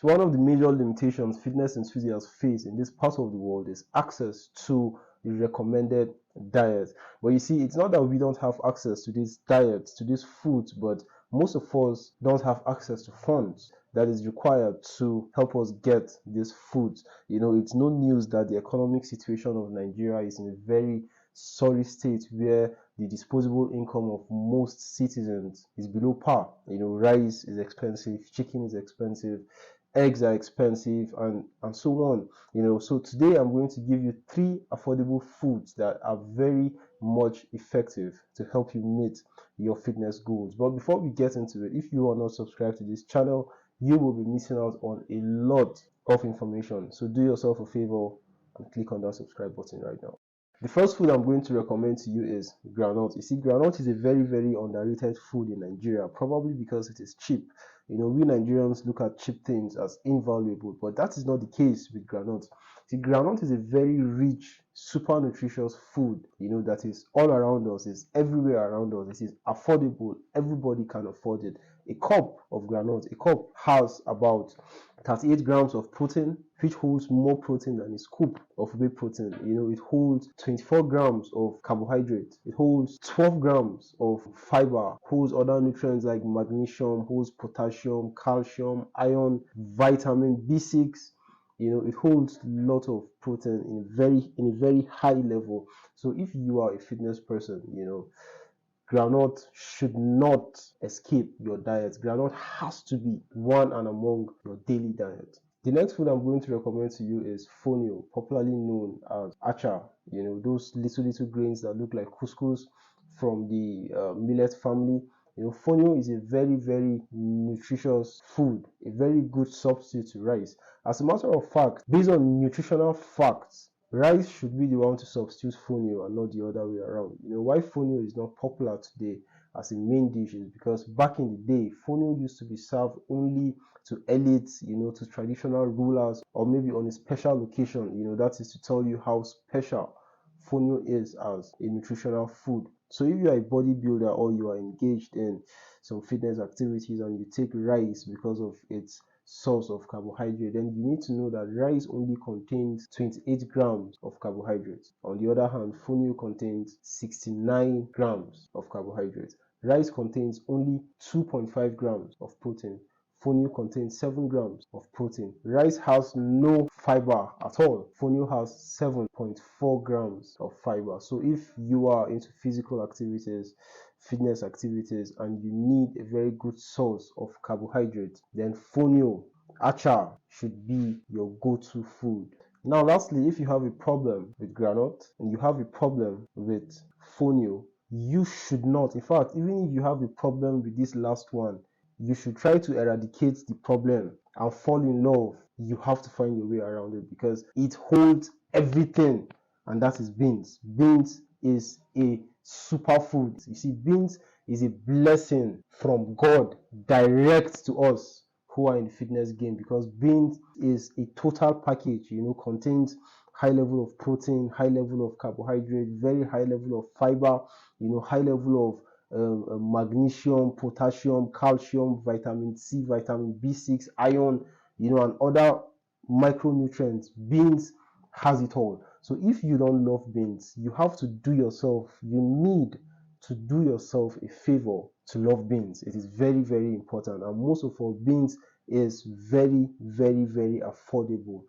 So one of the major limitations fitness enthusiasts face in this part of the world is access to the recommended diet. But you see, it's not that we don't have access to these diets, to these foods, but most of us don't have access to funds that is required to help us get these foods. It's no news that the economic situation of Nigeria is in a very sorry state where the disposable income of most citizens is below par. Rice is expensive, chicken is expensive, eggs are expensive, and so on. So today I'm going to give you 3 affordable foods that are very much effective to help you meet your fitness goals. But before we get into it, if you are not subscribed to this channel, you will be missing out on a lot of information. So do yourself a favor and click on that subscribe button right now. The first food I'm going to recommend to you is groundnut. You see, groundnut is a very, very underrated food in Nigeria, probably because it is cheap. We Nigerians look at cheap things as invaluable, but that is not the case with groundnut. See, groundnut is a very rich, super nutritious food, that is all around us, is everywhere around us. It is affordable. Everybody can afford it. A cup of groundnut, a cup has about 38 grams of protein, which holds more protein than a scoop of whey protein. It holds 24 grams of carbohydrate. It holds 12 grams of fiber, holds other nutrients like magnesium, holds potassium, calcium, iron, vitamin B6. It holds a lot of protein in a very high level. So if you are a fitness person, groundnut should not escape your diet. Groundnut has to be one and among your daily diet. The next food I'm going to recommend to you is fonio, popularly known as acha. Those little grains that look like couscous from the millet family. Fonio is a very, very nutritious food, a very good substitute to rice. As a matter of fact, based on nutritional facts, rice should be the one to substitute fonio and not the other way around. Why fonio is not popular today as a main dish is because back in the day, fonio used to be served only to elites, to traditional rulers, or maybe on a special occasion. That is to tell you how special fonio is as a nutritional food. So if you are a bodybuilder or you are engaged in some fitness activities and you take rice because of its source of carbohydrate, then you need to know that rice only contains 28 grams of carbohydrates. On the other hand, fonio contains 69 grams of carbohydrates. Rice contains only 2.5 grams of protein. Fonio contains 7 grams of protein. Rice has no fiber at all. Fonio has 7.4 grams of fiber. So if you are into physical activities, fitness activities, and you need a very good source of carbohydrate, then fonio, acha should be your go-to food. Now, lastly, if you have a problem with groundnut and you have a problem with fonio, you should not. In fact, even if you have a problem with this last one, you should try to eradicate the problem and fall in love. You have to find your way around it because it holds everything, and that is beans. Beans is a superfood. You see, beans is a blessing from God direct to us who are in the fitness game, because beans is a total package, contains high level of protein, high level of carbohydrate, very high level of fiber, high level of magnesium, potassium, calcium, vitamin C, vitamin B6, iron, and other micronutrients. Beans has it all. So if you don't love beans, you have to do yourself, you need to do yourself a favor to love beans. It is very, very important. And most of all, beans is very, very, very affordable,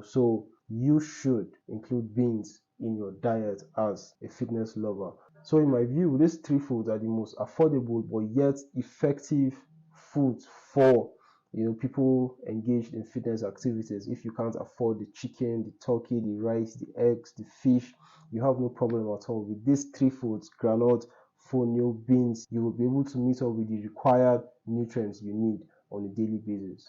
so you should include beans in your diet as a fitness lover. So in my view, these 3 foods are the most affordable but yet effective foods for people engaged in fitness activities. If you can't afford the chicken, the turkey, the rice, the eggs, the fish, you have no problem at all. With these 3 foods, groundnut, fonio, beans, you will be able to meet up with the required nutrients you need on a daily basis.